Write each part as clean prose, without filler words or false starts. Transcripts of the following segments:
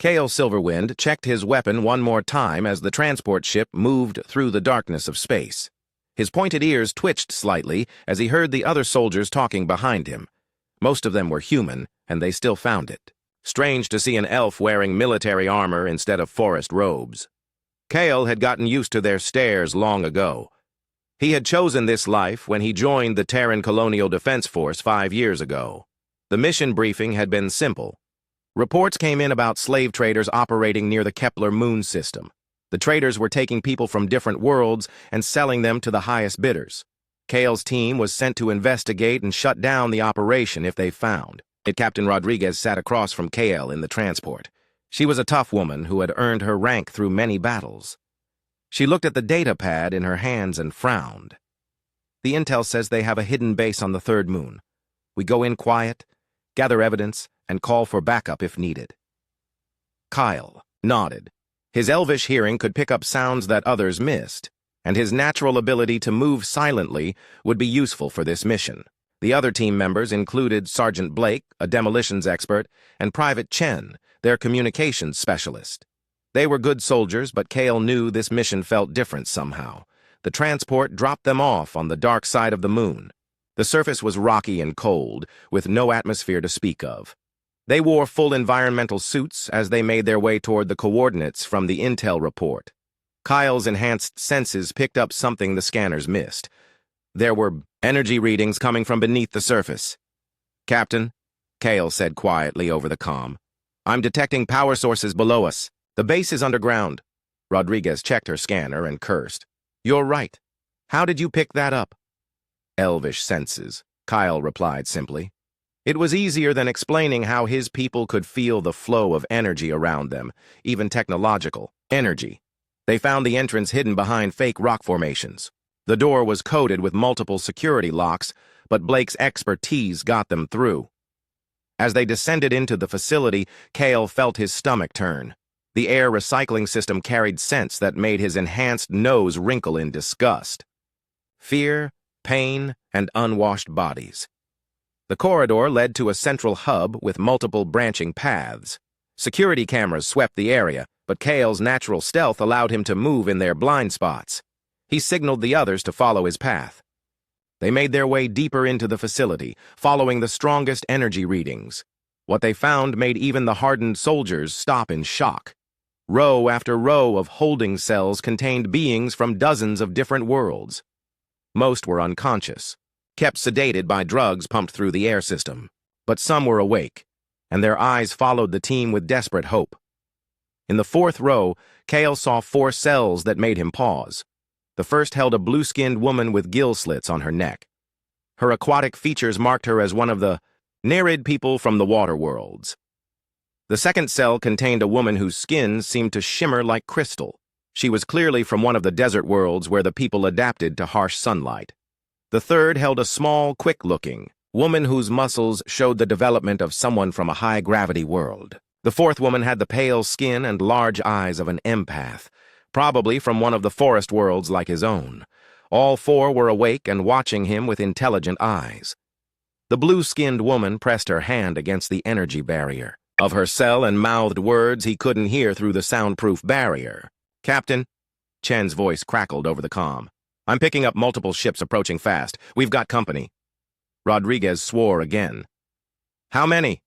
Kale Silverwind checked his weapon one more time as the transport ship moved through the darkness of space. His pointed ears twitched slightly as he heard the other soldiers talking behind him. Most of them were human, and they still found it strange to see an elf wearing military armor instead of forest robes. Kale had gotten used to their stares long ago. He had chosen this life when he joined the Terran Colonial Defense Force 5 years ago. The mission briefing had been simple. Reports came in about slave traders operating near the Kepler moon system. The traders were taking people from different worlds and selling them to the highest bidders. Kale's team was sent to investigate and shut down the operation if they found it. Captain Rodriguez sat across from Kale in the transport. She was a tough woman who had earned her rank through many battles. She looked at the data pad in her hands and frowned. The intel says they have a hidden base on the third moon. We go in quiet, gather evidence, and call for backup if needed. Kyle nodded. His elvish hearing could pick up sounds that others missed, and his natural ability to move silently would be useful for this mission. The other team members included Sergeant Blake, a demolitions expert, and Private Chen, their communications specialist. They were good soldiers, but Kale knew this mission felt different somehow. The transport dropped them off on the dark side of the moon. The surface was rocky and cold, with no atmosphere to speak of. They wore full environmental suits as they made their way toward the coordinates from the intel report. Kyle's enhanced senses picked up something the scanners missed. There were energy readings coming from beneath the surface. "Captain," Kale said quietly over the comm, "I'm detecting power sources below us. The base is underground." Rodriguez checked her scanner and cursed. "You're right. How did you pick that up?" "Elvish senses," Kyle replied simply. It was easier than explaining how his people could feel the flow of energy around them, even technological energy. They found the entrance hidden behind fake rock formations. The door was coated with multiple security locks, but Blake's expertise got them through. As they descended into the facility, Kale felt his stomach turn. The air recycling system carried scents that made his enhanced nose wrinkle in disgust. Fear, pain, and unwashed bodies. The corridor led to a central hub with multiple branching paths. Security cameras swept the area, but Kale's natural stealth allowed him to move in their blind spots. He signaled the others to follow his path. They made their way deeper into the facility, following the strongest energy readings. What they found made even the hardened soldiers stop in shock. Row after row of holding cells contained beings from dozens of different worlds. Most were unconscious, kept sedated by drugs pumped through the air system. But some were awake, and their eyes followed the team with desperate hope. In the fourth row, Kale saw 4 cells that made him pause. The first held a blue-skinned woman with gill slits on her neck. Her aquatic features marked her as one of the Nereid people from the water worlds. The second cell contained a woman whose skin seemed to shimmer like crystal. She was clearly from one of the desert worlds where the people adapted to harsh sunlight. The third held a small, quick-looking woman whose muscles showed the development of someone from a high-gravity world. The fourth woman had the pale skin and large eyes of an empath, probably from one of the forest worlds like his own. All 4 were awake and watching him with intelligent eyes. The blue-skinned woman pressed her hand against the energy barrier of her cell and mouthed words he couldn't hear through the soundproof barrier. "Captain," Chen's voice crackled over the comm. "I'm picking up multiple ships approaching fast. We've got company." Rodriguez swore again. "How many?"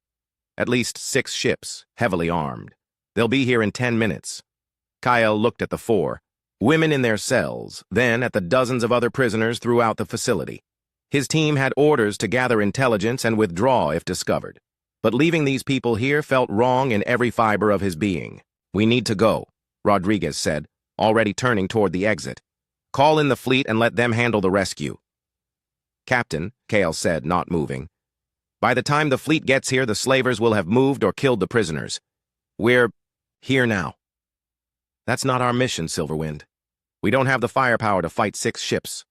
"At least 6 ships, heavily armed. They'll be here in 10 minutes. Kyle looked at the 4, women in their cells, then at the dozens of other prisoners throughout the facility. His team had orders to gather intelligence and withdraw if discovered. But leaving these people here felt wrong in every fiber of his being. "We need to go," Rodriguez said, already turning toward the exit. "Call in the fleet and let them handle the rescue." "Captain," Kale said, not moving, "by the time the fleet gets here, the slavers will have moved or killed the prisoners. We're here now." "That's not our mission, Silverwind. We don't have the firepower to fight 6 ships."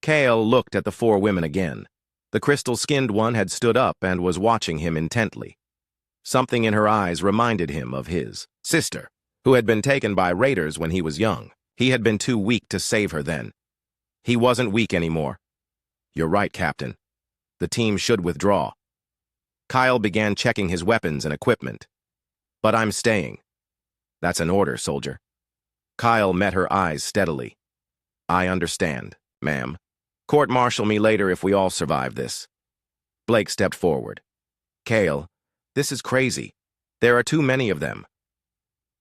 Kale looked at the 4 women again. The crystal-skinned one had stood up and was watching him intently. Something in her eyes reminded him of his sister, who had been taken by raiders when he was young. He had been too weak to save her then. He wasn't weak anymore. "You're right, Captain. The team should withdraw." Kyle began checking his weapons and equipment. But I'm staying. That's an order, soldier. Kyle met her eyes steadily. I understand, ma'am. Court-martial me later if we all survive this. Blake stepped forward. Kale, this is crazy. There are too many of them.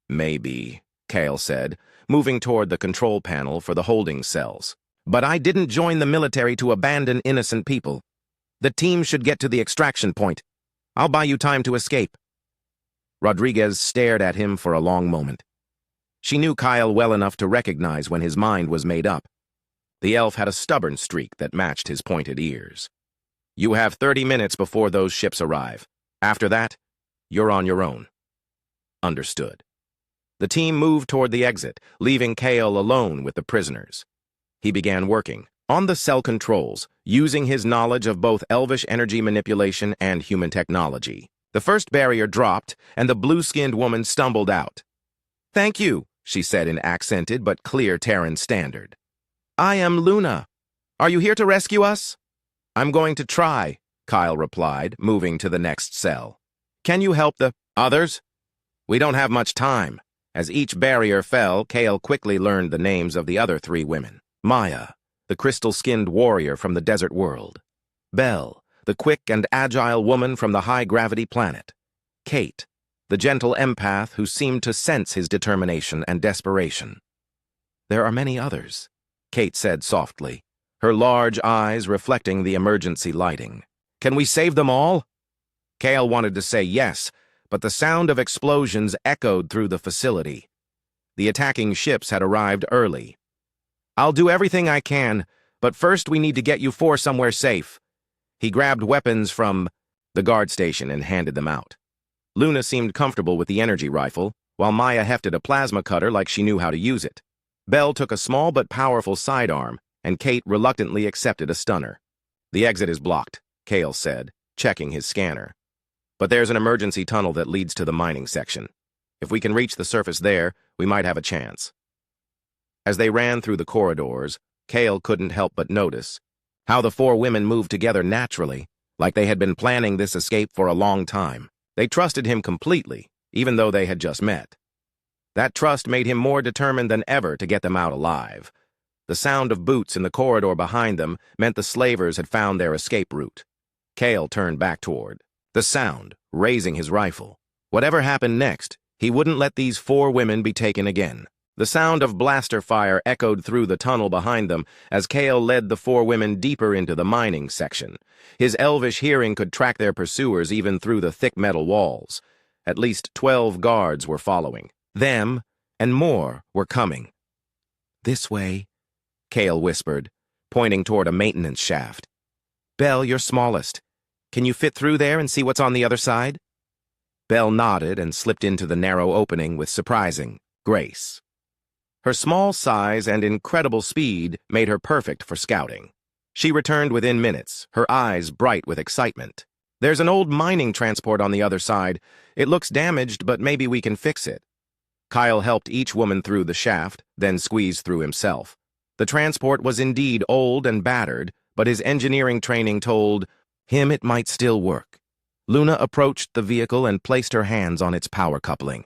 Maybe, Kale said, moving toward the control panel for the holding cells. But I didn't join the military to abandon innocent people. The team should get to the extraction point. I'll buy you time to escape. Rodriguez stared at him for a long moment. She knew Kyle well enough to recognize when his mind was made up. The elf had a stubborn streak that matched his pointed ears. You have 30 minutes before those ships arrive. After that, you're on your own. Understood. The team moved toward the exit, leaving Kale alone with the prisoners. He began working on the cell controls, using his knowledge of both elvish energy manipulation and human technology. The first barrier dropped, and the blue-skinned woman stumbled out. Thank you, she said in accented but clear Terran standard. I am Luna. Are you here to rescue us? I'm going to try, Kyle replied, moving to the next cell. Can you help the others? We don't have much time. As each barrier fell, Kale quickly learned the names of the other 3 women. Maya, the crystal-skinned warrior from the desert world. Belle, the quick and agile woman from the high-gravity planet. Kate, the gentle empath who seemed to sense his determination and desperation. There are many others, Kate said softly, her large eyes reflecting the emergency lighting. Can we save them all? Kale wanted to say yes, but the sound of explosions echoed through the facility. The attacking ships had arrived early. I'll do everything I can, but first we need to get you 4 somewhere safe. He grabbed weapons from the guard station and handed them out. Luna seemed comfortable with the energy rifle, while Maya hefted a plasma cutter like she knew how to use it. Belle took a small but powerful sidearm, and Kate reluctantly accepted a stunner. The exit is blocked, Kale said, checking his scanner. But there's an emergency tunnel that leads to the mining section. If we can reach the surface there, we might have a chance. As they ran through the corridors, Kale couldn't help but notice how the 4 women moved together naturally, like they had been planning this escape for a long time. They trusted him completely, even though they had just met. That trust made him more determined than ever to get them out alive. The sound of boots in the corridor behind them meant the slavers had found their escape route. Kale turned back toward the sound, raising his rifle. Whatever happened next, he wouldn't let these 4 women be taken again. The sound of blaster fire echoed through the tunnel behind them as Kale led the 4 women deeper into the mining section. His elvish hearing could track their pursuers even through the thick metal walls. At least 12 guards were following. Them, and more, were coming. This way, Kale whispered, pointing toward a maintenance shaft. Belle, you're smallest. Can you fit through there and see what's on the other side? Belle nodded and slipped into the narrow opening with surprising grace. Her small size and incredible speed made her perfect for scouting. She returned within minutes, her eyes bright with excitement. There's an old mining transport on the other side. It looks damaged, but maybe we can fix it. Kyle helped each woman through the shaft, then squeezed through himself. The transport was indeed old and battered, but his engineering training told him it might still work. Luna approached the vehicle and placed her hands on its power coupling.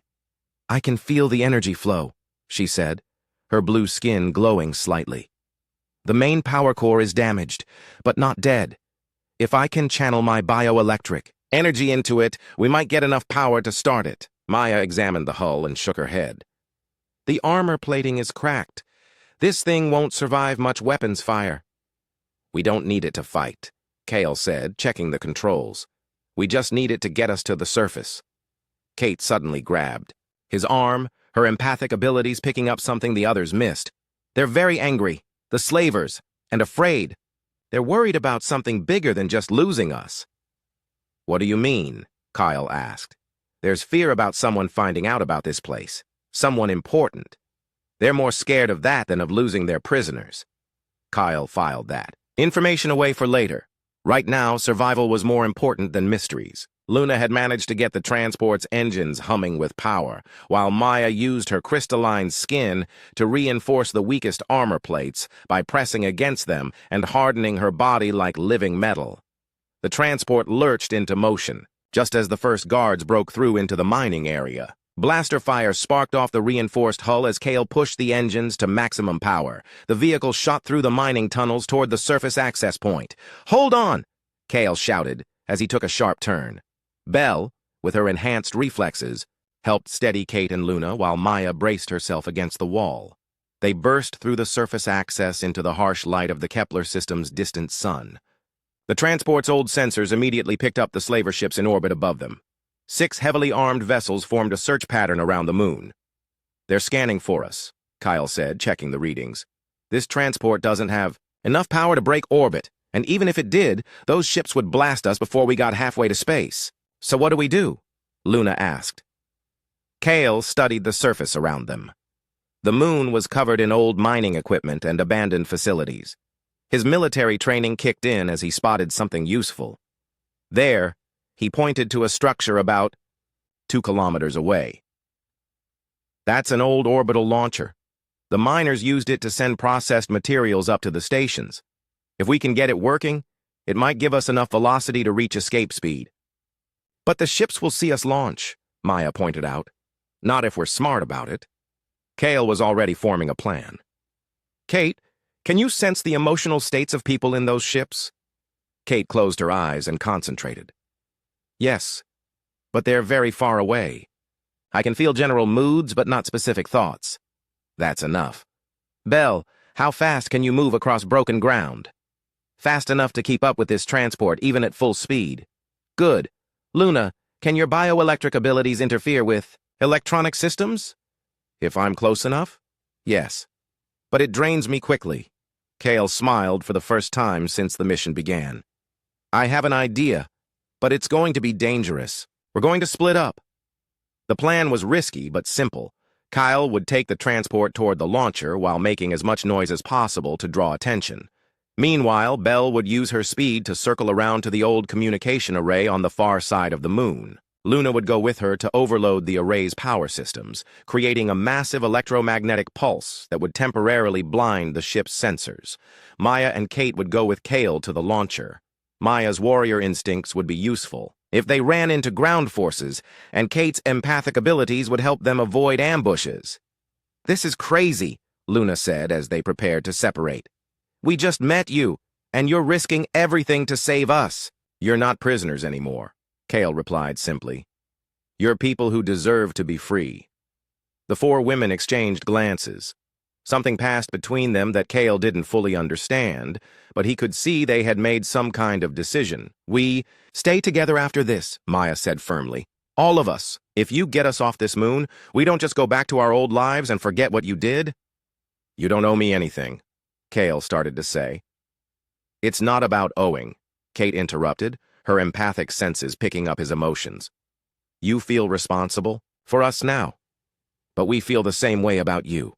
I can feel the energy flow, she said, her blue skin glowing slightly. The main power core is damaged, but not dead. If I can channel my bioelectric energy into it, we might get enough power to start it. Maya examined the hull and shook her head. The armor plating is cracked. This thing won't survive much weapons fire. We don't need it to fight, Kale said, checking the controls. We just need it to get us to the surface. Kate suddenly grabbed his arm, her empathic abilities picking up something the others missed. They're very angry, the slavers, and afraid. They're worried about something bigger than just losing us. What do you mean? Kyle asked. There's fear about someone finding out about this place. Someone important. They're more scared of that than of losing their prisoners. Kyle filed that information away for later. Right now, survival was more important than mysteries. Luna had managed to get the transport's engines humming with power, while Maya used her crystalline skin to reinforce the weakest armor plates by pressing against them and hardening her body like living metal. The transport lurched into motion, just as the first guards broke through into the mining area. Blaster fire sparked off the reinforced hull as Kale pushed the engines to maximum power. The vehicle shot through the mining tunnels toward the surface access point. "Hold on!" Kale shouted as he took a sharp turn. Belle, with her enhanced reflexes, helped steady Kate and Luna while Maya braced herself against the wall. They burst through the surface access into the harsh light of the Kepler system's distant sun. The transport's old sensors immediately picked up the slaver ships in orbit above them. 6 heavily armed vessels formed a search pattern around the moon. "They're scanning for us," Kyle said, checking the readings. "This transport doesn't have enough power to break orbit, and even if it did, those ships would blast us before we got halfway to space. So what do we do?" Luna asked. Kale studied the surface around them. The moon was covered in old mining equipment and abandoned facilities. His military training kicked in as he spotted something useful. There, he pointed to a structure about 2 kilometers away. "That's an old orbital launcher. The miners used it to send processed materials up to the stations. If we can get it working, it might give us enough velocity to reach escape speed." "But the ships will see us launch," Maya pointed out. "Not if we're smart about it." Kale was already forming a plan. "Kate, can you sense the emotional states of people in those ships?" Kate closed her eyes and concentrated. "Yes, but they're very far away. I can feel general moods, but not specific thoughts." "That's enough." "Belle, how fast can you move across broken ground?" "Fast enough to keep up with this transport, even at full speed." "Good. Luna, can your bioelectric abilities interfere with electronic systems?" "If I'm close enough? Yes. But it drains me quickly." Kale smiled for the first time since the mission began. "I have an idea, but it's going to be dangerous. We're going to split up." The plan was risky but simple. Kyle would take the transport toward the launcher while making as much noise as possible to draw attention. Meanwhile, Belle would use her speed to circle around to the old communication array on the far side of the moon. Luna would go with her to overload the array's power systems, creating a massive electromagnetic pulse that would temporarily blind the ship's sensors. Maya and Kate would go with Kale to the launcher. Maya's warrior instincts would be useful if they ran into ground forces, and Kate's empathic abilities would help them avoid ambushes. "This is crazy," Luna said as they prepared to separate. "We just met you, and you're risking everything to save us." "You're not prisoners anymore," Kale replied simply. "You're people who deserve to be free." The 4 women exchanged glances. Something passed between them that Kale didn't fully understand, but he could see they had made some kind of decision. "We stay together after this," Maya said firmly. "All of us. If you get us off this moon, we don't just go back to our old lives and forget what you did." "You don't owe me anything," Kale started to say. "It's not about owing," Kate interrupted, her empathic senses picking up his emotions. "You feel responsible for us now, but we feel the same way about you."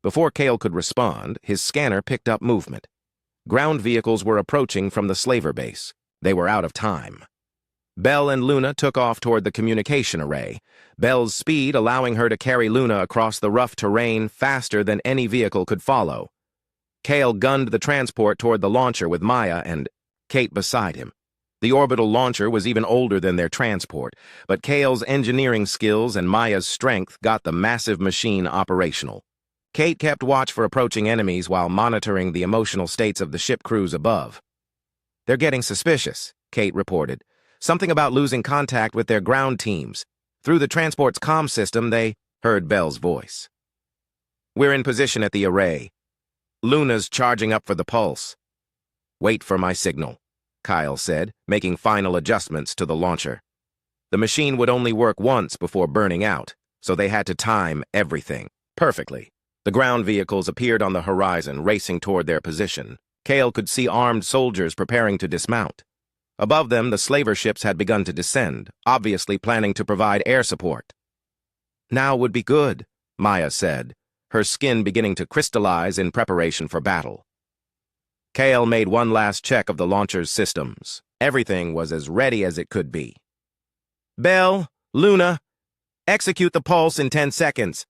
Before Kale could respond, his scanner picked up movement. Ground vehicles were approaching from the slaver base. They were out of time. Belle and Luna took off toward the communication array, Belle's speed allowing her to carry Luna across the rough terrain faster than any vehicle could follow. Kale gunned the transport toward the launcher with Maya and Kate beside him. The orbital launcher was even older than their transport, but Kale's engineering skills and Maya's strength got the massive machine operational. Kate kept watch for approaching enemies while monitoring the emotional states of the ship crews above. "They're getting suspicious," Kate reported. "Something about losing contact with their ground teams. Through the transport's comm system, they heard Belle's voice. "We're in position at the array. Luna's charging up for the pulse." "Wait for my signal," Kyle said, making final adjustments to the launcher. The machine would only work once before burning out, so they had to time everything perfectly. The ground vehicles appeared on the horizon, racing toward their position. Kale could see armed soldiers preparing to dismount. Above them, the slaver ships had begun to descend, obviously planning to provide air support. "Now would be good," Maya said, her skin beginning to crystallize in preparation for battle. Kale made one last check of the launcher's systems. Everything was as ready as it could be. "Belle, Luna, execute the pulse in 10 seconds.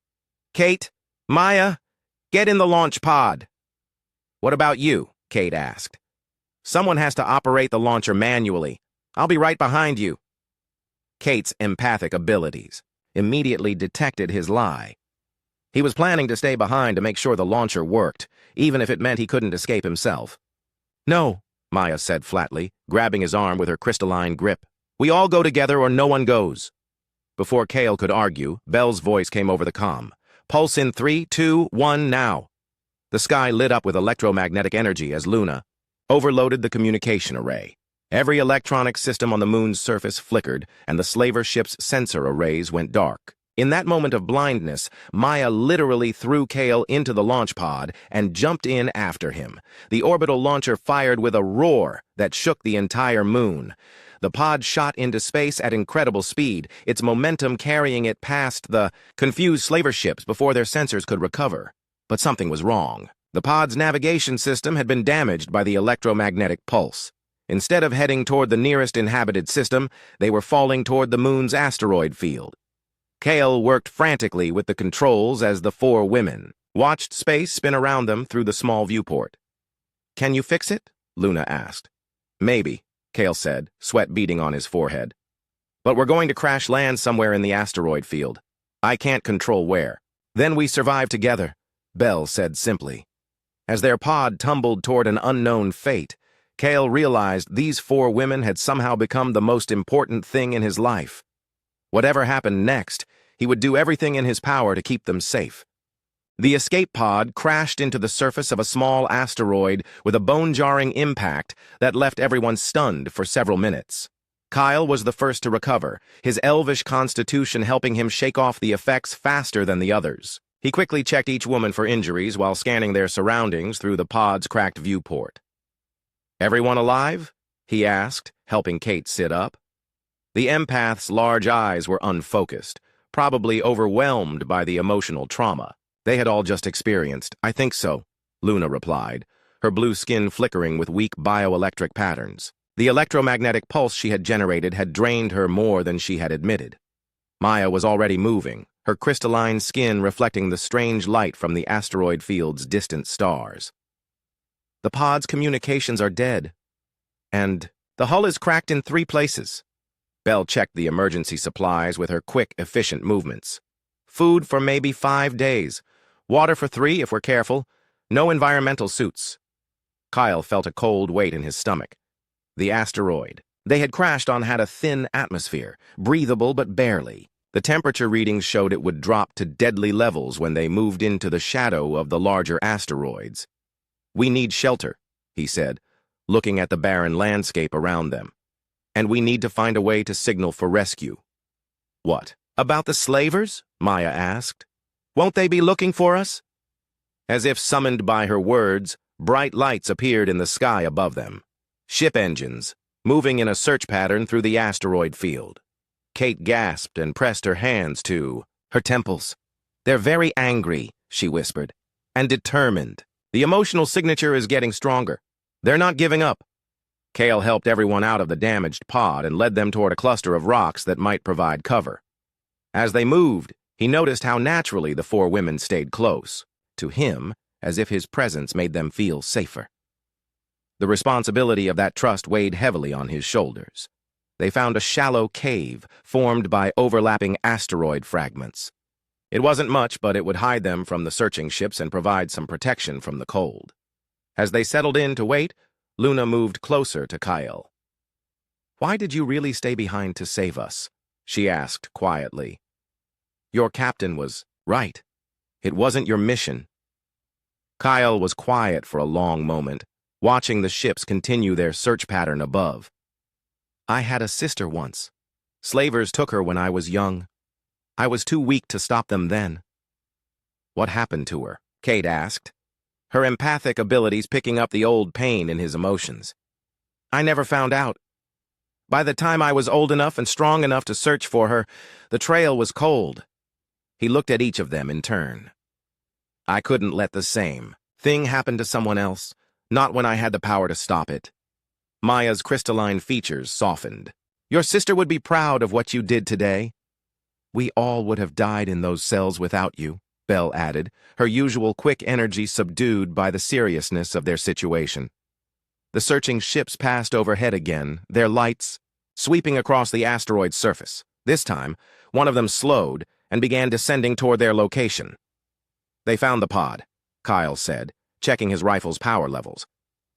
Kate, Maya, get in the launch pod." "What about you?" Kate asked. "Someone has to operate the launcher manually. I'll be right behind you." Kate's empathic abilities immediately detected his lie. He was planning to stay behind to make sure the launcher worked, even if it meant he couldn't escape himself. "No," Maya said flatly, grabbing his arm with her crystalline grip. "We all go together or no one goes." Before Kale could argue, Belle's voice came over the comm. "Pulse in 3, 2, 1, now." The sky lit up with electromagnetic energy as Luna overloaded the communication array. Every electronic system on the moon's surface flickered, and the slaver ship's sensor arrays went dark. In that moment of blindness, Maya literally threw Kale into the launch pod and jumped in after him. The orbital launcher fired with a roar that shook the entire moon. The pod shot into space at incredible speed, its momentum carrying it past the confused slaver ships before their sensors could recover. But something was wrong. The pod's navigation system had been damaged by the electromagnetic pulse. Instead of heading toward the nearest inhabited system, they were falling toward the moon's asteroid field. Kale worked frantically with the controls as the four women watched space spin around them through the small viewport. "Can you fix it?" Luna asked. "Maybe," Kale said, sweat beading on his forehead. "But we're going to crash land somewhere in the asteroid field. I can't control where." "Then we survive together," Belle said simply. As their pod tumbled toward an unknown fate, Kale realized these four women had somehow become the most important thing in his life. Whatever happened next, he would do everything in his power to keep them safe. The escape pod crashed into the surface of a small asteroid with a bone-jarring impact that left everyone stunned for several minutes. Kyle was the first to recover, his elvish constitution helping him shake off the effects faster than the others. He quickly checked each woman for injuries while scanning their surroundings through the pod's cracked viewport. "Everyone alive?" he asked, helping Kate sit up. The empath's large eyes were unfocused, probably overwhelmed by the emotional trauma they had all just experienced. "I think so," Luna replied, her blue skin flickering with weak bioelectric patterns. The electromagnetic pulse she had generated had drained her more than she had admitted. Maya was already moving, her crystalline skin reflecting the strange light from the asteroid field's distant stars. "The pod's communications are dead, and the hull is cracked in 3 places." Belle checked the emergency supplies with her quick, efficient movements. "Food for maybe 5 days. Water for 3 if we're careful. No environmental suits." Kyle felt a cold weight in his stomach. The asteroid they had crashed on had a thin atmosphere, breathable but barely. The temperature readings showed it would drop to deadly levels when they moved into the shadow of the larger asteroids. "We need shelter," he said, looking at the barren landscape around them. "And we need to find a way to signal for rescue." "What, about the slavers?" Maya asked. "Won't they be looking for us?" As if summoned by her words, bright lights appeared in the sky above them. Ship engines, moving in a search pattern through the asteroid field. Kate gasped and pressed her hands to her temples. "They're very angry," she whispered, "and determined. The emotional signature is getting stronger. They're not giving up." Kale helped everyone out of the damaged pod and led them toward a cluster of rocks that might provide cover. As they moved, he noticed how naturally the four women stayed close to him, as if his presence made them feel safer. The responsibility of that trust weighed heavily on his shoulders. They found a shallow cave formed by overlapping asteroid fragments. It wasn't much, but it would hide them from the searching ships and provide some protection from the cold. As they settled in to wait, Luna moved closer to Kyle. "Why did you really stay behind to save us?" she asked quietly. "Your captain was right. It wasn't your mission." Kyle was quiet for a long moment, watching the ships continue their search pattern above. "I had a sister once. Slavers took her when I was young. I was too weak to stop them then." "What happened to her?" Kate asked, her empathic abilities picking up the old pain in his emotions. "I never found out. By the time I was old enough and strong enough to search for her, the trail was cold." He looked at each of them in turn. "I couldn't let the same thing happen to someone else, not when I had the power to stop it." Maya's crystalline features softened. "Your sister would be proud of what you did today." "We all would have died in those cells without you," Belle added, her usual quick energy subdued by the seriousness of their situation. The searching ships passed overhead again, their lights sweeping across the asteroid's surface. This time, one of them slowed and began descending toward their location. "They found the pod," Kyle said, checking his rifle's power levels.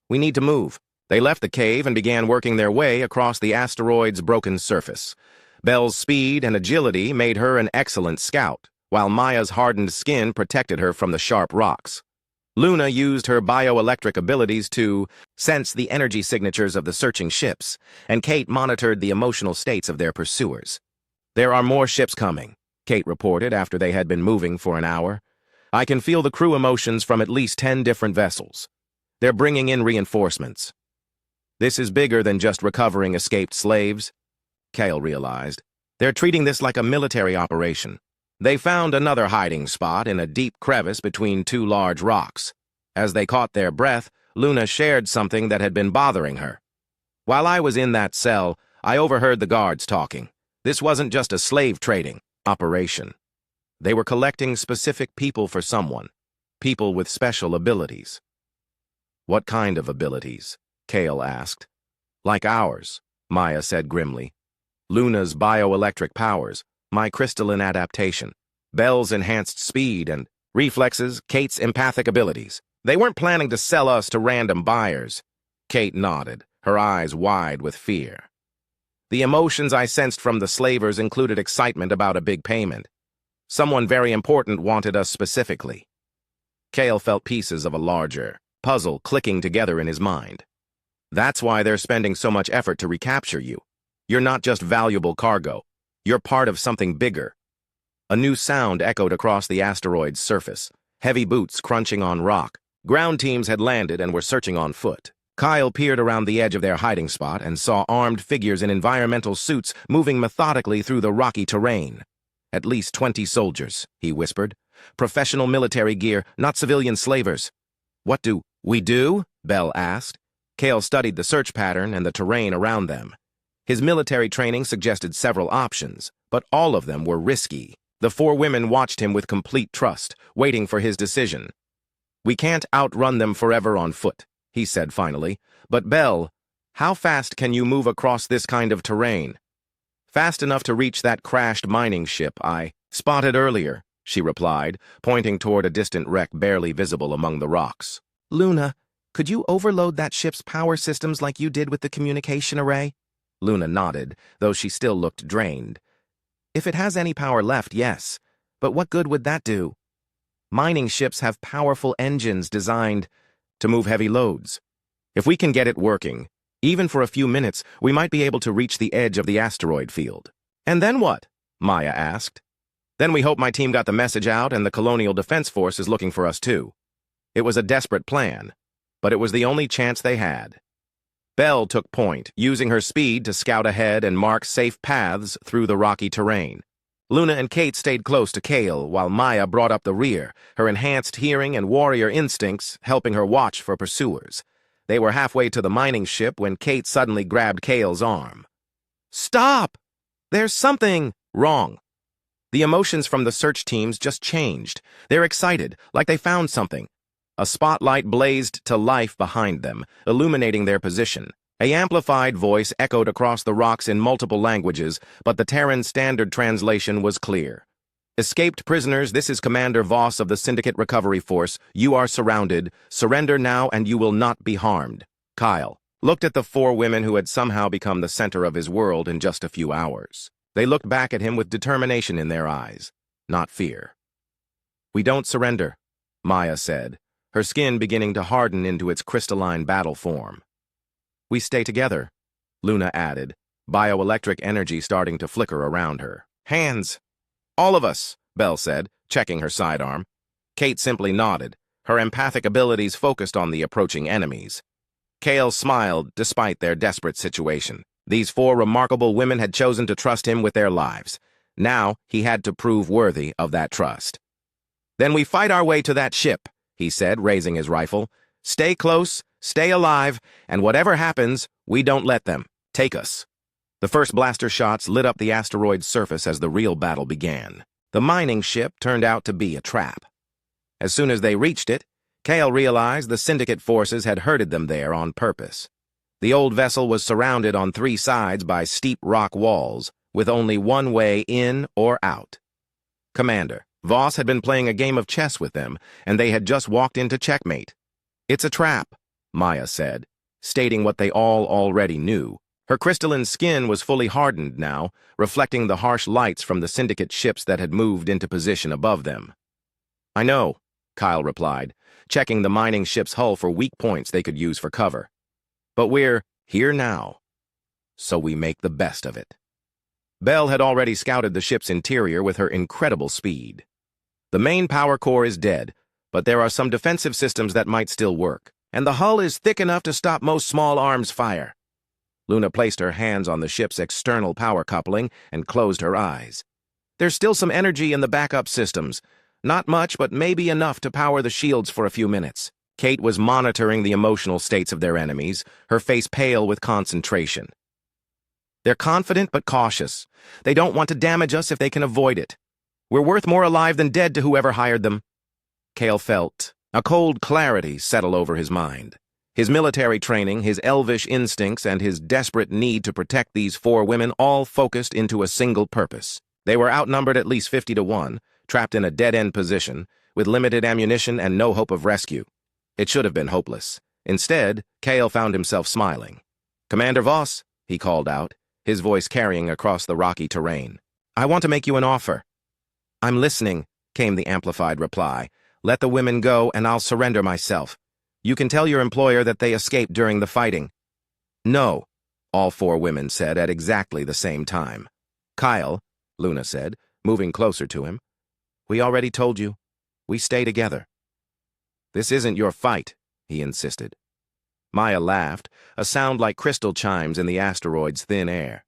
"We need to move." They left the cave and began working their way across the asteroid's broken surface. Belle's speed and agility made her an excellent scout, while Maya's hardened skin protected her from the sharp rocks. Luna used her bioelectric abilities to sense the energy signatures of the searching ships, and Kate monitored the emotional states of their pursuers. "There are more ships coming," Kate reported after they had been moving for an hour. "I can feel the crew emotions from at least 10 different vessels. They're bringing in reinforcements." "This is bigger than just recovering escaped slaves," Kale realized. "They're treating this like a military operation." They found another hiding spot in a deep crevice between two large rocks. As they caught their breath, Luna shared something that had been bothering her. "While I was in that cell, I overheard the guards talking. This wasn't just a slave trading operation. They were collecting specific people for someone, people with special abilities." "What kind of abilities?" Kale asked. "Like ours," Maya said grimly. "Luna's bioelectric powers, my crystalline adaptation, Belle's enhanced speed and reflexes, Kate's empathic abilities. They weren't planning to sell us to random buyers." Kate nodded, her eyes wide with fear. "The emotions I sensed from the slavers included excitement about a big payment. Someone very important wanted us specifically." Kale felt pieces of a larger puzzle clicking together in his mind. "That's why they're spending so much effort to recapture you. You're not just valuable cargo. You're part of something bigger." A new sound echoed across the asteroid's surface, heavy boots crunching on rock. Ground teams had landed and were searching on foot. Kyle peered around the edge of their hiding spot and saw armed figures in environmental suits moving methodically through the rocky terrain. "At least 20 soldiers," he whispered. "Professional military gear, not civilian slavers." "What do we do?" Belle asked. Kale studied the search pattern and the terrain around them. His military training suggested several options, but all of them were risky. The 4 women watched him with complete trust, waiting for his decision. "We can't outrun them forever on foot," he said finally. "But Belle, how fast can you move across this kind of terrain?" "Fast enough to reach that crashed mining ship I spotted earlier," she replied, pointing toward a distant wreck barely visible among the rocks. "Luna, could you overload that ship's power systems like you did with the communication array?" Luna nodded, though she still looked drained. "If it has any power left, yes. But what good would that do? Mining ships have powerful engines designed to move heavy loads. If we can get it working, even for a few minutes, we might be able to reach the edge of the asteroid field." "And then what?" Maya asked. "Then we hope my team got the message out and the Colonial Defense Force is looking for us too." It was a desperate plan, but it was the only chance they had. Belle took point, using her speed to scout ahead and mark safe paths through the rocky terrain. Luna and Kate stayed close to Kale, while Maya brought up the rear, her enhanced hearing and warrior instincts helping her watch for pursuers. They were halfway to the mining ship when Kate suddenly grabbed Kale's arm. "Stop! There's something wrong." The emotions from the search teams just changed. They're excited, like they found something. A spotlight blazed to life behind them, illuminating their position. A amplified voice echoed across the rocks in multiple languages, but the Terran standard translation was clear. "Escaped prisoners, this is Commander Voss of the Syndicate Recovery Force. You are surrounded. Surrender now and you will not be harmed." Kyle looked at the 4 women who had somehow become the center of his world in just a few hours. They looked back at him with determination in their eyes, not fear. "We don't surrender," Maya said, her skin beginning to harden into its crystalline battle form. "We stay together," Luna added, bioelectric energy starting to flicker around her. "Hands! All of us," Belle said, checking her sidearm. Kate simply nodded, her empathic abilities focused on the approaching enemies. Kale smiled despite their desperate situation. These 4 remarkable women had chosen to trust him with their lives. Now he had to prove worthy of that trust. "Then we fight our way to that ship," he said, raising his rifle. "Stay close, stay alive, and whatever happens, we don't let them take us." The first blaster shots lit up the asteroid's surface as the real battle began. The mining ship turned out to be a trap. As soon as they reached it, Kale realized the Syndicate forces had herded them there on purpose. The old vessel was surrounded on 3 sides by steep rock walls, with only one way in or out. Commander, Voss had been playing a game of chess with them, and they had just walked into checkmate. "It's a trap," Maya said, stating what they all already knew. Her crystalline skin was fully hardened now, reflecting the harsh lights from the Syndicate ships that had moved into position above them. "I know," Kyle replied, checking the mining ship's hull for weak points they could use for cover. "But we're here now, so we make the best of it." Bell had already scouted the ship's interior with her incredible speed. "The main power core is dead, but there are some defensive systems that might still work, and the hull is thick enough to stop most small arms fire." Luna placed her hands on the ship's external power coupling and closed her eyes. "There's still some energy in the backup systems. Not much, but maybe enough to power the shields for a few minutes." Kate was monitoring the emotional states of their enemies, her face pale with concentration. "They're confident but cautious. They don't want to damage us if they can avoid it. We're worth more alive than dead to whoever hired them." Cale felt a cold clarity settle over his mind. His military training, his elvish instincts, and his desperate need to protect these 4 women all focused into a single purpose. They were outnumbered at least 50 to 1, trapped in a dead-end position, with limited ammunition and no hope of rescue. It should have been hopeless. Instead, Cale found himself smiling. "Commander Voss," he called out, his voice carrying across the rocky terrain. "I want to make you an offer." "I'm listening," came the amplified reply. "Let the women go, and I'll surrender myself. You can tell your employer that they escaped during the fighting." "No," all 4 women said at exactly the same time. "Kyle," Luna said, moving closer to him, "we already told you. We stay together." "This isn't your fight," he insisted. Maya laughed, a sound like crystal chimes in the asteroid's thin air.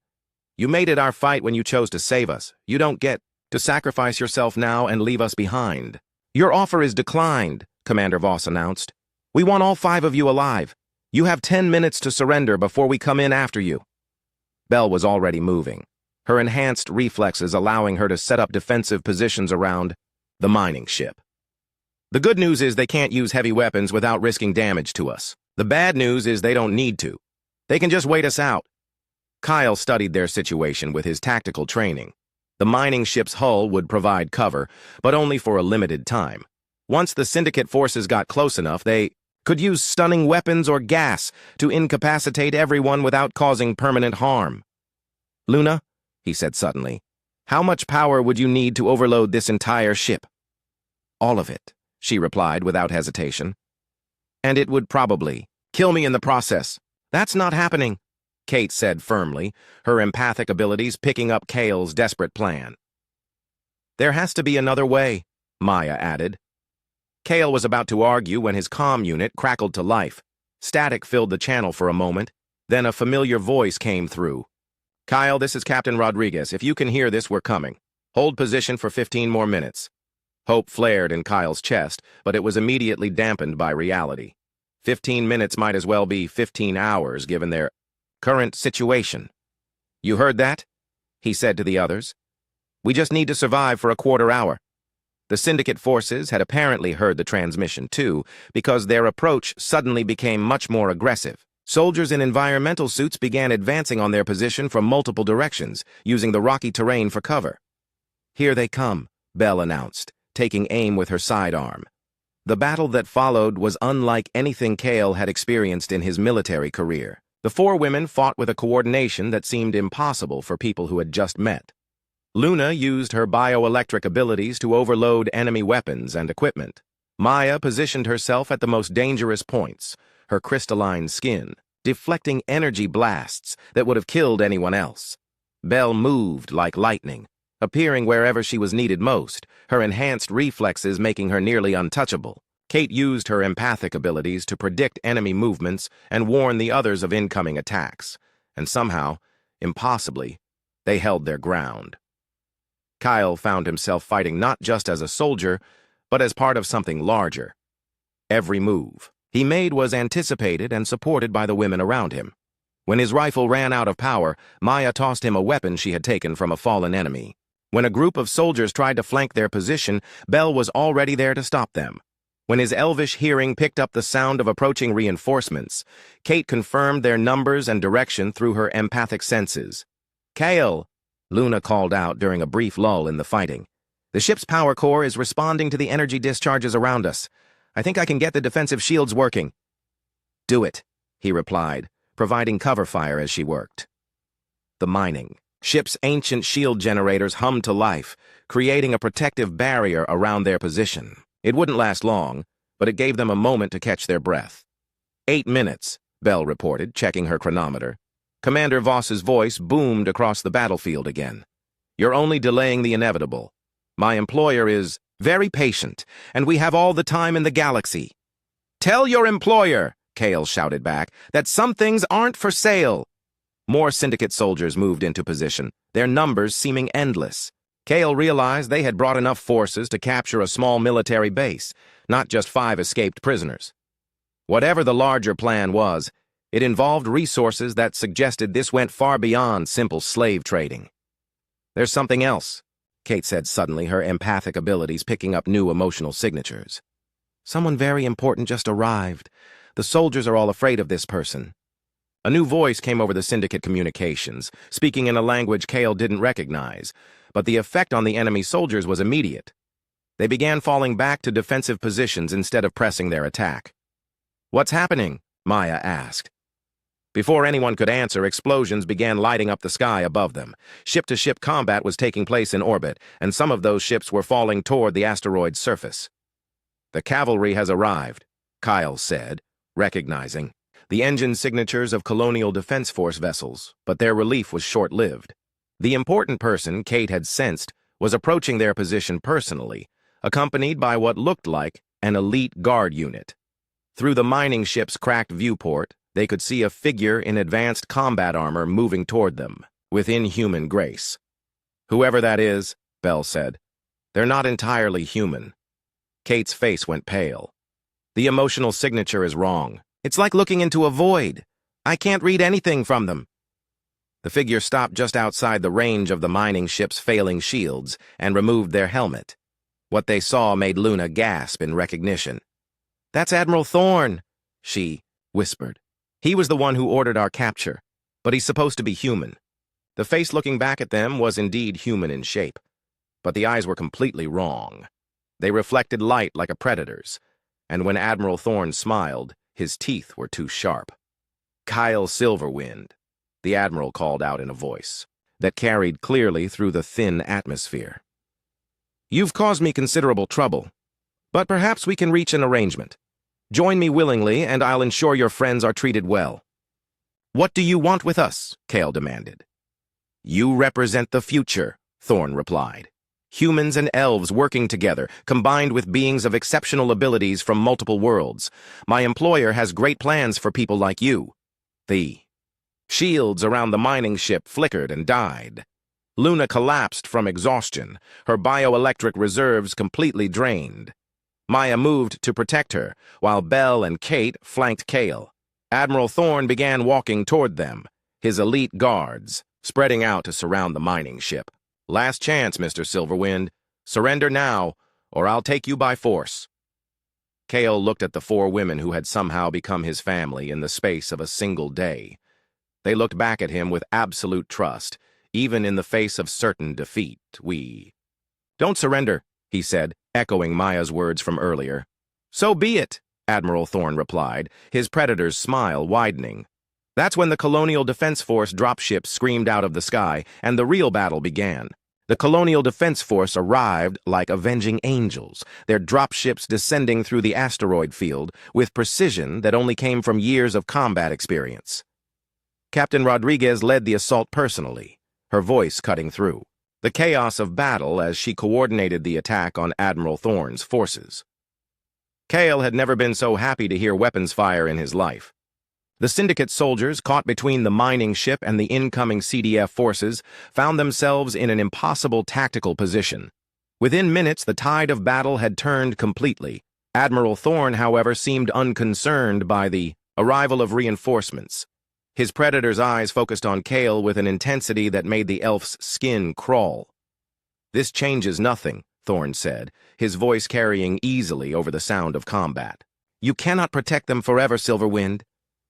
"You made it our fight when you chose to save us. You don't get to sacrifice yourself now and leave us behind." "Your offer is declined," Commander Voss announced. "We want all 5 of you alive. You have 10 minutes to surrender before we come in after you." Bell was already moving, her enhanced reflexes allowing her to set up defensive positions around the mining ship. "The good news is they can't use heavy weapons without risking damage to us. The bad news is they don't need to. They can just wait us out." Kyle studied their situation with his tactical training. The mining ship's hull would provide cover, but only for a limited time. Once the Syndicate forces got close enough, they could use stunning weapons or gas to incapacitate everyone without causing permanent harm. "Luna," he said suddenly, "how much power would you need to overload this entire ship?" "All of it," she replied without hesitation. "And it would probably kill me in the process." "That's not happening," Kate said firmly, her empathic abilities picking up Cale's desperate plan. "There has to be another way," Maya added. Cale was about to argue when his comm unit crackled to life. Static filled the channel for a moment, then a familiar voice came through. "Kyle, this is Captain Rodriguez. If you can hear this, we're coming. Hold position for 15 more minutes." Hope flared in Kyle's chest, but it was immediately dampened by reality. 15 minutes might as well be 15 hours given their current situation. "You heard that?" he said to the others. "We just need to survive for a quarter hour." The Syndicate forces had apparently heard the transmission too, because their approach suddenly became much more aggressive. Soldiers in environmental suits began advancing on their position from multiple directions, using the rocky terrain for cover. "Here they come," Bell announced, taking aim with her sidearm. The battle that followed was unlike anything Cale had experienced in his military career. The 4 women fought with a coordination that seemed impossible for people who had just met. Luna used her bioelectric abilities to overload enemy weapons and equipment. Maya positioned herself at the most dangerous points, her crystalline skin, deflecting energy blasts that would have killed anyone else. Bell moved like lightning, appearing wherever she was needed most, her enhanced reflexes making her nearly untouchable. Kate used her empathic abilities to predict enemy movements and warn the others of incoming attacks, and somehow, impossibly, they held their ground. Kyle found himself fighting not just as a soldier, but as part of something larger. Every move he made was anticipated and supported by the women around him. When his rifle ran out of power, Maya tossed him a weapon she had taken from a fallen enemy. When a group of soldiers tried to flank their position, Bell was already there to stop them. When his elvish hearing picked up the sound of approaching reinforcements, Kate confirmed their numbers and direction through her empathic senses. "Kale," Luna called out during a brief lull in the fighting. "The ship's power core is responding to the energy discharges around us. I think I can get the defensive shields working." "Do it," he replied, providing cover fire as she worked. The mining ship's ancient shield generators hummed to life, creating a protective barrier around their position. It wouldn't last long, but it gave them a moment to catch their breath. 8 minutes, Bell reported, checking her chronometer. Commander Voss's voice boomed across the battlefield again. "You're only delaying the inevitable. My employer is very patient, and we have all the time in the galaxy." "Tell your employer," Kale shouted back, "that some things aren't for sale." More Syndicate soldiers moved into position, their numbers seeming endless. Kale realized they had brought enough forces to capture a small military base, not just 5 escaped prisoners. Whatever the larger plan was, it involved resources that suggested this went far beyond simple slave trading. "There's something else," Kate said suddenly, her empathic abilities picking up new emotional signatures. "Someone very important just arrived. The soldiers are all afraid of this person." A new voice came over the Syndicate communications, speaking in a language Kale didn't recognize, but the effect on the enemy soldiers was immediate. They began falling back to defensive positions instead of pressing their attack. "What's happening?" Maya asked. Before anyone could answer, explosions began lighting up the sky above them. Ship-to-ship combat was taking place in orbit, and some of those ships were falling toward the asteroid's surface. "The cavalry has arrived," Kyle said, recognizing the engine signatures of Colonial Defense Force vessels, but their relief was short-lived. The important person Kate had sensed was approaching their position personally, accompanied by what looked like an elite guard unit. Through the mining ship's cracked viewport, they could see a figure in advanced combat armor moving toward them, with inhuman grace. "Whoever that is," Bell said, "they're not entirely human." Kate's face went pale. "The emotional signature is wrong. It's like looking into a void. I can't read anything from them." The figure stopped just outside the range of the mining ship's failing shields and removed their helmet. What they saw made Luna gasp in recognition. "That's Admiral Thorne," she whispered. "He was the one who ordered our capture, but he's supposed to be human." The face looking back at them was indeed human in shape, but the eyes were completely wrong. They reflected light like a predator's, and when Admiral Thorne smiled, his teeth were too sharp. "Kyle Silverwind," the Admiral called out in a voice that carried clearly through the thin atmosphere. "You've caused me considerable trouble, but perhaps we can reach an arrangement. Join me willingly, and I'll ensure your friends are treated well." "What do you want with us?" Kale demanded. "You represent the future," Thorne replied. "Humans and elves working together, combined with beings of exceptional abilities from multiple worlds. My employer has great plans for people like you." The shields around the mining ship flickered and died. Luna collapsed from exhaustion, her bioelectric reserves completely drained. Maya moved to protect her, while Bell and Kate flanked Kale. Admiral Thorne began walking toward them, his elite guards spreading out to surround the mining ship. "Last chance, Mr. Silverwind. Surrender now, or I'll take you by force." Kale looked at the 4 women who had somehow become his family in the space of a single day. They looked back at him with absolute trust, even in the face of certain defeat. "We don't surrender," he said, echoing Maya's words from earlier. "So be it," Admiral Thorne replied, his predator's smile widening. That's when the Colonial Defense Force dropships screamed out of the sky, and the real battle began. The Colonial Defense Force arrived like avenging angels, their dropships descending through the asteroid field with precision that only came from years of combat experience. Captain Rodriguez led the assault personally, her voice cutting through the chaos of battle as she coordinated the attack on Admiral Thorne's forces. Kale had never been so happy to hear weapons fire in his life. The Syndicate soldiers, caught between the mining ship and the incoming CDF forces, found themselves in an impossible tactical position. Within minutes, the tide of battle had turned completely. Admiral Thorne, however, seemed unconcerned by the arrival of reinforcements. His predator's eyes focused on Kale with an intensity that made the elf's skin crawl. "This changes nothing," Thorn said, his voice carrying easily over the sound of combat. You cannot protect them forever, Silverwind.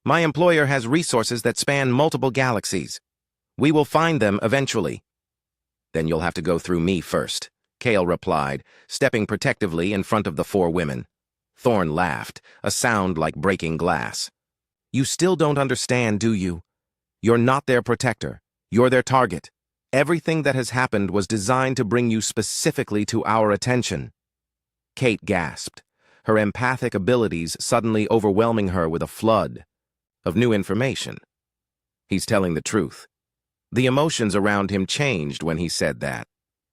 My employer has resources that span multiple galaxies. We will find them eventually. Then you'll have to go through me first, Kale replied, stepping protectively in front of the four women. Thorn laughed, a sound like breaking glass. You still don't understand, do you? You're not their protector. You're their target. Everything that has happened was designed to bring you specifically to our attention. Kate gasped, her empathic abilities suddenly overwhelming her with a flood of new information. He's telling the truth. The emotions around him changed when he said that.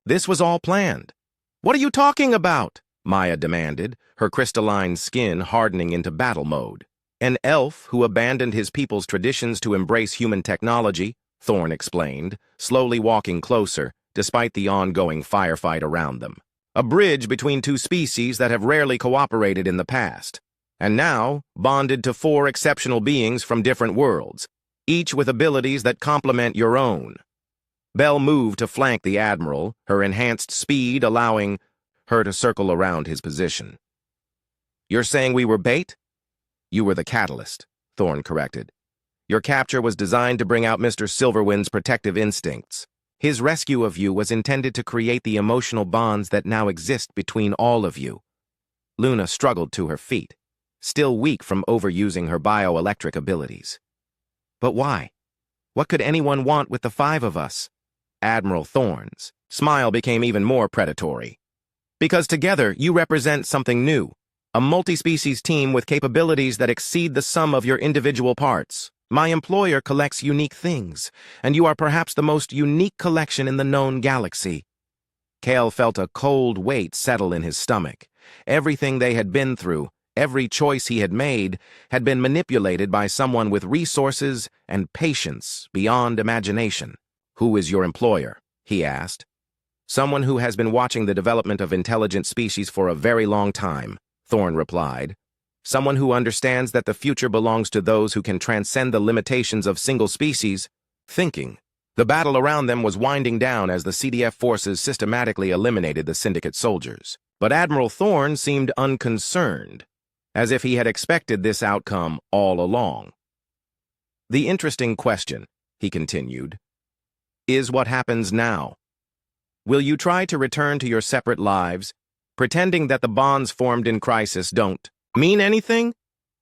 This was all planned. What are you talking about? Maya demanded, her crystalline skin hardening into battle mode. An elf who abandoned his people's traditions to embrace human technology, Thorn explained, slowly walking closer, despite the ongoing firefight around them. A bridge between two species that have rarely cooperated in the past, and now bonded to four exceptional beings from different worlds, each with abilities that complement your own. Belle moved to flank the Admiral, her enhanced speed allowing her to circle around his position. You're saying we were bait? You were the catalyst, Thorn corrected. Your capture was designed to bring out Mr. Silverwind's protective instincts. His rescue of you was intended to create the emotional bonds that now exist between all of you. Luna struggled to her feet, still weak from overusing her bioelectric abilities. But why? What could anyone want with the five of us? Admiral Thorn's smile became even more predatory. Because together you represent something new, a multi-species team with capabilities that exceed the sum of your individual parts. My employer collects unique things, and you are perhaps the most unique collection in the known galaxy. Kale felt a cold weight settle in his stomach. Everything they had been through, every choice he had made, had been manipulated by someone with resources and patience beyond imagination. Who is your employer? He asked. Someone who has been watching the development of intelligent species for a very long time, Thorn replied. Someone who understands that the future belongs to those who can transcend the limitations of single species, thinking. The battle around them was winding down as the CDF forces systematically eliminated the Syndicate soldiers. But Admiral Thorn seemed unconcerned, as if he had expected this outcome all along. The interesting question, he continued, is what happens now. Will you try to return to your separate lives, pretending that the bonds formed in crisis don't mean anything?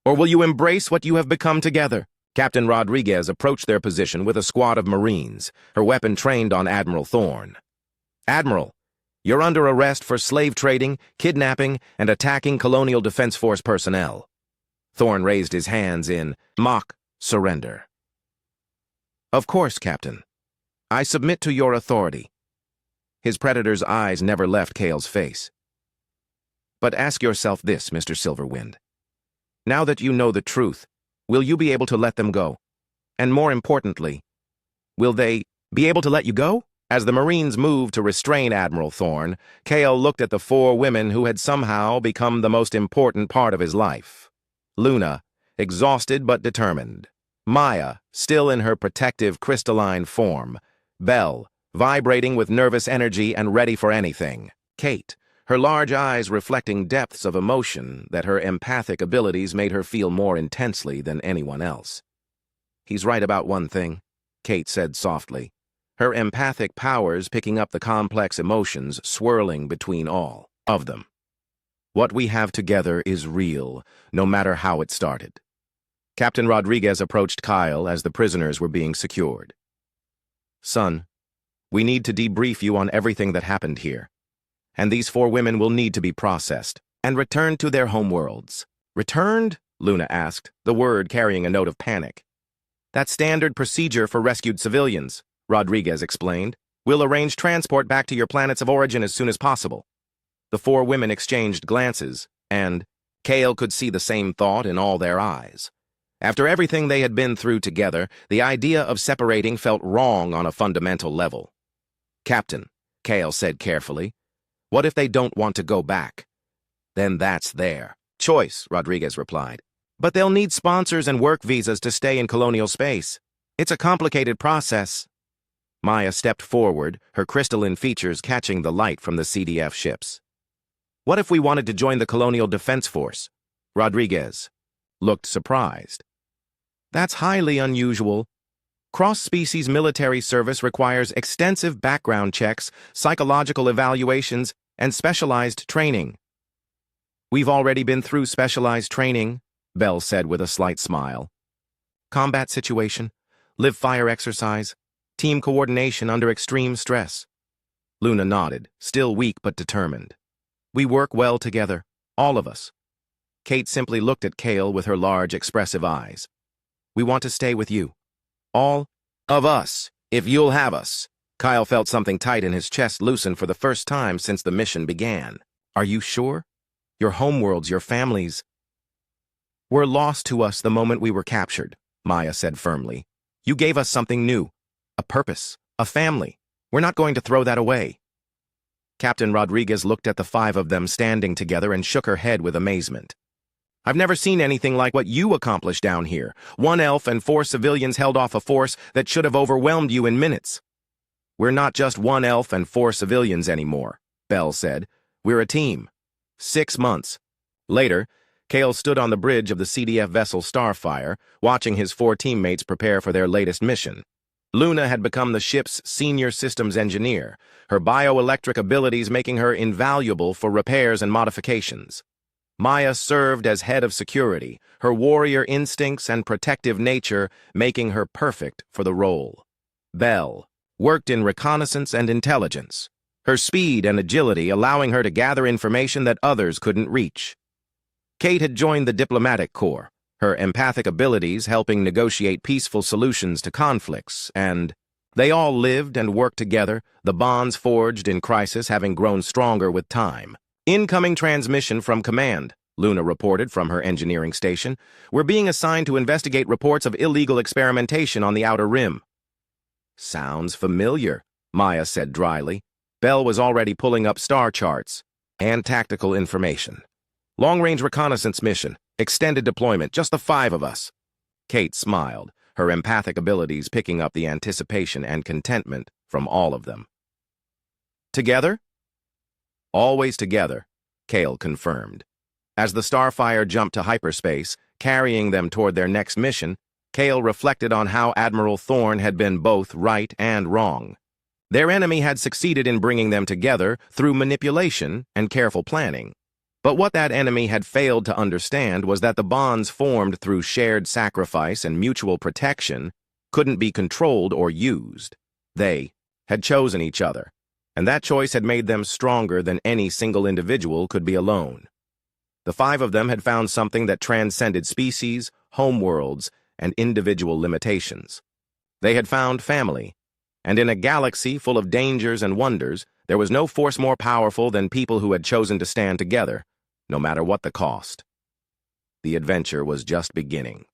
Or will you embrace what you have become together? Captain Rodriguez approached their position with a squad of Marines, her weapon trained on Admiral Thorn. Admiral, you're under arrest for slave trading, kidnapping, and attacking Colonial Defense Force personnel. Thorn raised his hands in mock surrender. Of course, Captain. I submit to your authority. His predator's eyes never left Kale's face. But ask yourself this, Mr. Silverwind. Now that you know the truth, will you be able to let them go? And more importantly, will they be able to let you go? As the Marines moved to restrain Admiral Thorn, Kale looked at the four women who had somehow become the most important part of his life. Luna, exhausted but determined. Maya, still in her protective crystalline form. Belle, vibrating with nervous energy and ready for anything. Kate, her large eyes reflecting depths of emotion that her empathic abilities made her feel more intensely than anyone else. He's right about one thing, Kate said softly, her empathic powers picking up the complex emotions swirling between all of them. What we have together is real, no matter how it started. Captain Rodriguez approached Kyle as the prisoners were being secured. Son, we need to debrief you on everything that happened here. And these four women will need to be processed and returned to their homeworlds. Returned? Luna asked, the word carrying a note of panic. That's standard procedure for rescued civilians, Rodriguez explained. We'll arrange transport back to your planets of origin as soon as possible. The four women exchanged glances, and Kale could see the same thought in all their eyes. After everything they had been through together, the idea of separating felt wrong on a fundamental level. Captain, Kale said carefully, what if they don't want to go back? Then that's their choice, Rodriguez replied. But they'll need sponsors and work visas to stay in colonial space. It's a complicated process. Maya stepped forward, her crystalline features catching the light from the CDF ships. What if we wanted to join the Colonial Defense Force? Rodriguez looked surprised. That's highly unusual. Cross-species military service requires extensive background checks, psychological evaluations, and specialized training. We've already been through specialized training, Bell said with a slight smile. Combat situation, live-fire exercise, team coordination under extreme stress. Luna nodded, still weak but determined. We work well together, all of us. Kate simply looked at Kale with her large, expressive eyes. We want to stay with you. All of us, if you'll have us. Kyle felt something tight in his chest loosen for the first time since the mission began. Are you sure? Your homeworlds, your families were lost to us the moment we were captured, Maya said firmly. You gave us something new, a purpose, a family. We're not going to throw that away. Captain Rodriguez looked at the five of them standing together and shook her head with amazement. I've never seen anything like what you accomplished down here. 1 elf and 4 civilians held off a force that should have overwhelmed you in minutes. We're not just 1 elf and 4 civilians anymore, Bell said. We're a team. 6 months. Later, Kale stood on the bridge of the CDF vessel Starfire, watching his 4 teammates prepare for their latest mission. Luna had become the ship's senior systems engineer, her bioelectric abilities making her invaluable for repairs and modifications. Maya served as head of security, her warrior instincts and protective nature making her perfect for the role. Bell worked in reconnaissance and intelligence, her speed and agility allowing her to gather information that others couldn't reach. Kate had joined the diplomatic corps, her empathic abilities helping negotiate peaceful solutions to conflicts, and they all lived and worked together, the bonds forged in crisis having grown stronger with time. Incoming transmission from command, Luna reported from her engineering station. We're being assigned to investigate reports of illegal experimentation on the Outer Rim. Sounds familiar, Maya said dryly. Bell was already pulling up star charts and tactical information. Long-range reconnaissance mission, extended deployment, just the 5 of us. Kate smiled, her empathic abilities picking up the anticipation and contentment from all of them. Together? Always together, Kale confirmed. As the Starfire jumped to hyperspace, carrying them toward their next mission, Kale reflected on how Admiral Thorne had been both right and wrong. Their enemy had succeeded in bringing them together through manipulation and careful planning. But what that enemy had failed to understand was that the bonds formed through shared sacrifice and mutual protection couldn't be controlled or used. They had chosen each other, and that choice had made them stronger than any single individual could be alone. The 5 of them had found something that transcended species, homeworlds, and individual limitations. They had found family, and in a galaxy full of dangers and wonders, there was no force more powerful than people who had chosen to stand together, no matter what the cost. The adventure was just beginning.